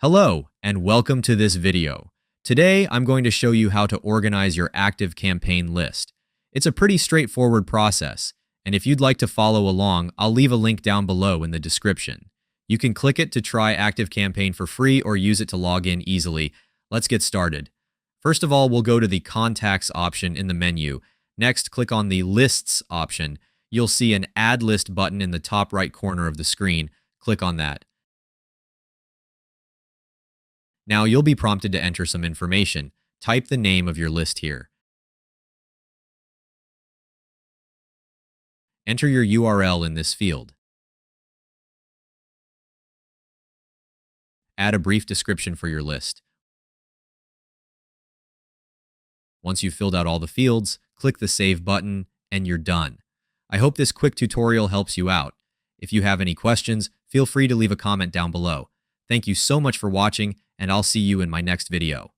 Hello, and welcome to this video. Today, I'm going to show you how to organize your Activecampaign list. It's a pretty straightforward process, and if you'd like to follow along, I'll leave a link down below in the description. You can click it to try Activecampaign for free or use it to log in easily. Let's get started. First of all, we'll go to the Contacts option in the menu. Next, click on the Lists option. You'll see an Add List button in the top right corner of the screen. Click on that. Now you'll be prompted to enter some information. Type the name of your list here. Enter your URL in this field. Add a brief description for your list. Once you've filled out all the fields, click the Save button, and you're done. I hope this quick tutorial helps you out. If you have any questions, feel free to leave a comment down below. Thank you so much for watching, and I'll see you in my next video.